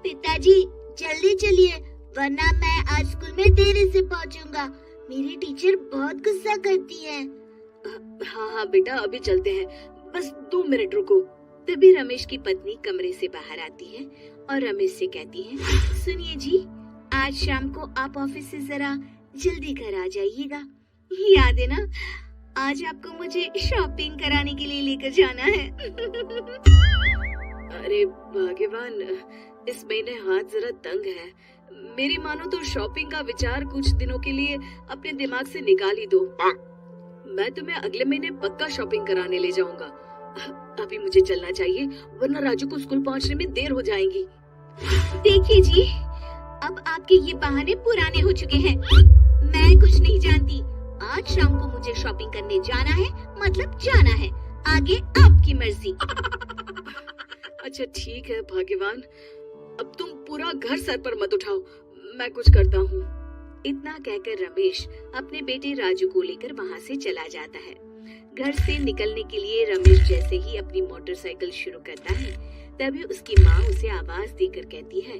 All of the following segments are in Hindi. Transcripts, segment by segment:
पिताजी जल्दी चलिए, वरना मैं आज स्कूल में देरी से पहुंचूंगा। मेरी टीचर बहुत गुस्सा करती है। हाँ हाँ बेटा, अभी चलते हैं, बस 2 मिनट रुको। तभी रमेश की पत्नी कमरे से बाहर आती है और रमेश से कहती है, सुनिए जी, आज शाम को आप ऑफिस से जरा जल्दी घर आ जाइएगा। याद है ना, आज आपको मुझे शॉपिंग कराने के लिए लेकर जाना है। अरे भाग्यवान, इस महीने हाथ जरा तंग है। मेरी मानो तो शॉपिंग का विचार कुछ दिनों के लिए अपने दिमाग से निकाल ही दो। मैं तुम्हें अगले महीने पक्का शॉपिंग कराने ले जाऊंगा। अभी मुझे चलना चाहिए, वरना राजू को स्कूल पहुंचने में देर हो जाएगी। देखिए जी, अब आपके ये बहाने पुराने हो चुके हैं। मैं कुछ नहीं जानती। आज शाम को मुझे शॉपिंग करने जाना है, मतलब जाना है। आगे आपकी मर्जी। अच्छा ठीक है भाग्यवान, अब तुम पूरा घर सर पर मत उठाओ, मैं कुछ करता हूँ। इतना कहकर रमेश अपने बेटे राजू को लेकर वहाँ से चला जाता है। घर से निकलने के लिए रमेश जैसे ही अपनी मोटरसाइकिल शुरू करता है, तभी उसकी माँ उसे आवाज देकर कहती है,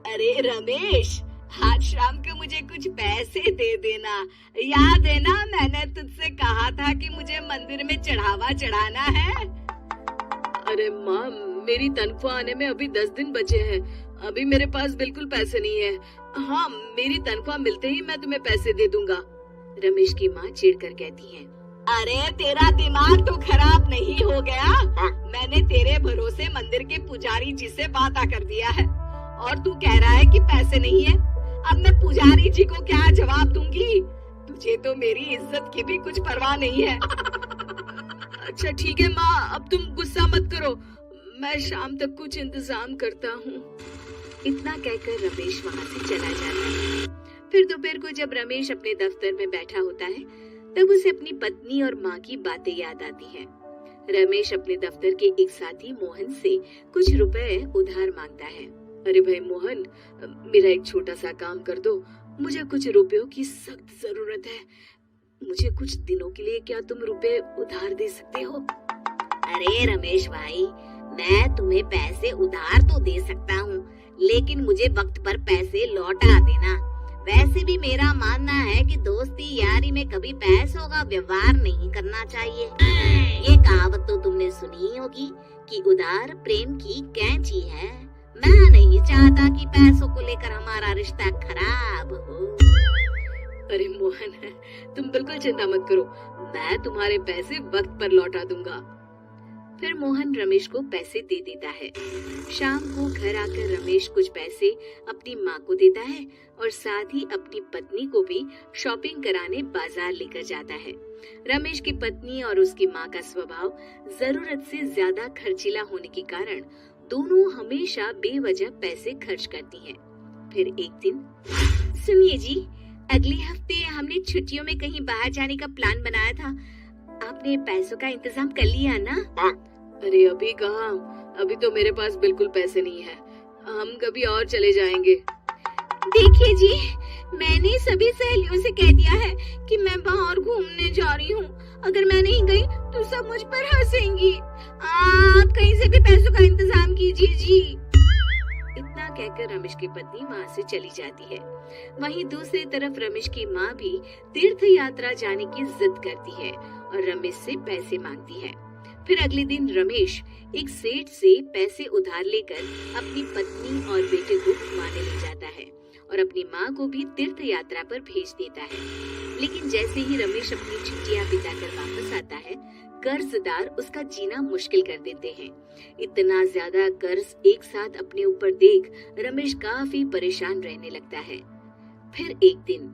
अरे रमेश, आज शाम को मुझे कुछ पैसे दे देना। याद है ना, मैंने तुझसे कहा था कि मुझे मंदिर में चढ़ावा चढ़ाना है। अरे माँ, मेरी तनख्वाह आने में अभी 10 दिन बचे हैं। अभी मेरे पास बिल्कुल पैसे नहीं है। हाँ, मेरी तनख्वाह मिलते ही मैं तुम्हें पैसे दे दूंगा। रमेश की माँ चिढ़कर कहती है, अरे तेरा दिमाग तो खराब नहीं हो गया? मैंने तेरे भरोसे मंदिर के पुजारी जी से वादा कर दिया है और तू कह रहा है कि पैसे नहीं है। अब मैं पुजारी जी को क्या जवाब दूंगी? तुझे तो मेरी इज्जत की भी कुछ परवाह नहीं है। अच्छा ठीक है माँ, अब तुम गुस्सा मत करो, मैं शाम तक कुछ इंतजाम करता हूँ। इतना कहकर रमेश वहाँ से चला जाता है। फिर दोपहर को जब रमेश अपने दफ्तर में बैठा होता है, तब उसे अपनी पत्नी और माँ की बातें याद आती हैं। रमेश अपने दफ्तर के एक साथी मोहन से कुछ रुपए उधार मांगता है। अरे भाई मोहन, मेरा एक छोटा सा काम कर दो, मुझे कुछ रुपयों की सख्त जरूरत है। मुझे कुछ दिनों के लिए क्या तुम रुपए उधार दे सकते हो? अरे रमेश भाई, मैं तुम्हें पैसे उधार तो दे सकता हूँ, लेकिन मुझे वक्त पर पैसे लौटा देना। वैसे भी मेरा मानना है कि दोस्ती यारी में कभी पैसों का व्यवहार नहीं करना चाहिए। ये कहावत तो तुमने सुनी होगी कि उधार प्रेम की कैंची है। मैं नहीं चाहता कि पैसों को लेकर हमारा रिश्ता खराब हो। अरे मोहन, तुम बिल्कुल चिंता मत करो, मैं तुम्हारे पैसे वक्त पर लौटा दूंगा। फिर मोहन रमेश को पैसे दे देता है। शाम को घर आकर रमेश कुछ पैसे अपनी माँ को देता है और साथ ही अपनी पत्नी को भी शॉपिंग कराने बाजार लेकर जाता है। रमेश की पत्नी और उसकी माँ का स्वभाव जरूरत से ज्यादा खर्चीला होने के कारण दोनों हमेशा बेवजह पैसे खर्च करती हैं। फिर एक दिन, सुनिए जी, अगले हफ्ते हमने छुट्टियों में कहीं बाहर जाने का प्लान बनाया था। आपने पैसों का इंतजाम कर लिया ना? अरे अभी कहाँ, अभी तो मेरे पास बिल्कुल पैसे नहीं है। हम कभी और चले जाएंगे। देखिए जी, मैंने सभी सहेलियों से कह दिया है कि मैं बाहर घूमने जा रही हूँ। अगर मैं नहीं गई तो सब मुझ पर हंसेंगी। आप कहीं से भी पैसों का इंतजाम कीजिए जी। इतना कहकर रमेश की पत्नी वहाँ से चली जाती है। वहीं दूसरी तरफ रमेश की माँ भी तीर्थ यात्रा जाने की जिद करती है और रमेश से पैसे मांगती है। फिर अगले दिन रमेश एक सेठ से पैसे उधार लेकर अपनी पत्नी और बेटे को घुमाने ले जाता है और अपनी माँ को भी तीर्थ यात्रा पर भेज देता है। लेकिन जैसे ही रमेश अपनी छुट्टियाँ बिताकर वापस आता है, कर्जदार उसका जीना मुश्किल कर देते हैं। इतना ज्यादा कर्ज एक साथ अपने ऊपर देख रमेश काफी परेशान रहने लगता है। फिर एक दिन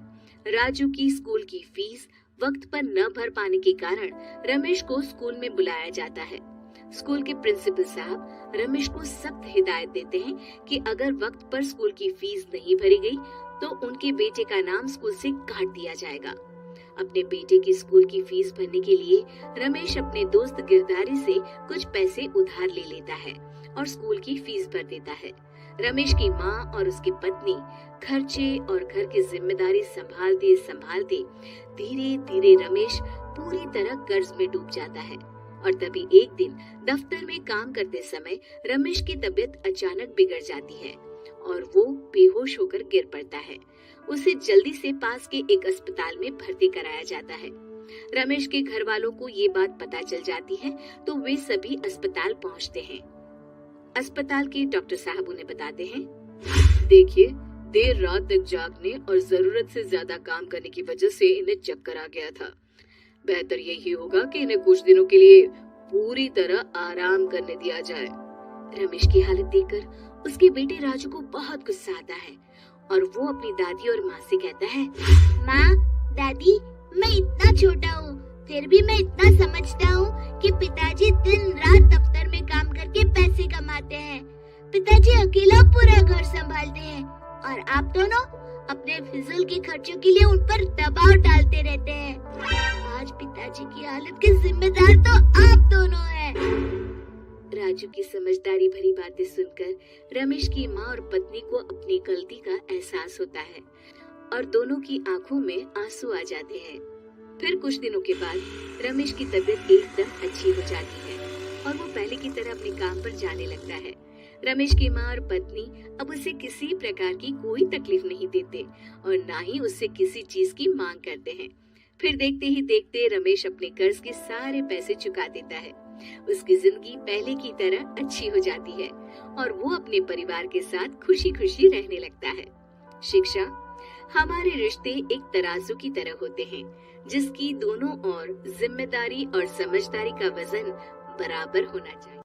राजू की स्कूल की फीस वक्त पर न भर पाने के कारण रमेश को स्कूल में बुलाया जाता है। स्कूल के प्रिंसिपल साहब रमेश को सख्त हिदायत देते हैं कि अगर वक्त पर स्कूल की फीस नहीं भरी गई तो उनके बेटे का नाम स्कूल से काट दिया जाएगा। अपने बेटे की स्कूल की फीस भरने के लिए रमेश अपने दोस्त गिरधारी से कुछ पैसे उधार ले लेता है और स्कूल की फीस भर देता है। रमेश की माँ और उसकी पत्नी खर्चे और घर की जिम्मेदारी संभालते संभालते धीरे धीरे रमेश पूरी तरह कर्ज में डूब जाता है और तभी एक दिन दफ्तर में काम करते समय रमेश की तबीयत अचानक बिगड़ जाती है और वो बेहोश होकर गिर पड़ता है। उसे जल्दी से पास के एक अस्पताल में भर्ती कराया जाता है। रमेश के घर वालों को ये बात पता चल जाती है तो वे सभी अस्पताल पहुंचते हैं। अस्पताल के डॉक्टर साहब उन्हें बताते हैं, देखिए, देर रात तक जागने और जरूरत से ज्यादा काम करने की वजह से इन्हें चक्कर आ गया था। बेहतर यही होगा कि इन्हें कुछ दिनों के लिए पूरी तरह आराम करने दिया जाए। रमेश की हालत देखकर उसके बेटे राजू को बहुत गुस्सा आता है और वो अपनी दादी और माँ से कहता है, माँ, दादी, मैं इतना छोटा हूँ, फिर भी मैं इतना समझता हूँ कि पिताजी दिन रात दफ्तर में काम करके पैसे कमाते हैं। पिताजी अकेला पूरा घर संभालते हैं और आप दोनों अपने फिजूल के खर्चों के लिए उन पर दबाव डालते रहते हैं। आज पिताजी की हालत के जिम्मेदार तो आप दोनों हैं। राजू की समझदारी भरी बातें सुनकर रमेश की माँ और पत्नी को अपनी गलती का एहसास होता है और दोनों की आंखों में आंसू आ जाते हैं। फिर कुछ दिनों के बाद रमेश की तबीयत एकदम अच्छी हो जाती है और वो पहले की तरह अपने काम पर जाने लगता है। रमेश की माँ और पत्नी अब उसे किसी प्रकार की कोई तकलीफ नहीं देते और ना ही उससे किसी चीज की मांग करते हैं। फिर देखते ही देखते रमेश अपने कर्ज के सारे पैसे चुका देता है। उसकी जिंदगी पहले की तरह अच्छी हो जाती है और वो अपने परिवार के साथ खुशी खुशी रहने लगता है। शिक्षा, हमारे रिश्ते एक तराजू की तरह होते हैं जिसकी दोनों ओर जिम्मेदारी और समझदारी का वजन बराबर होना चाहिए।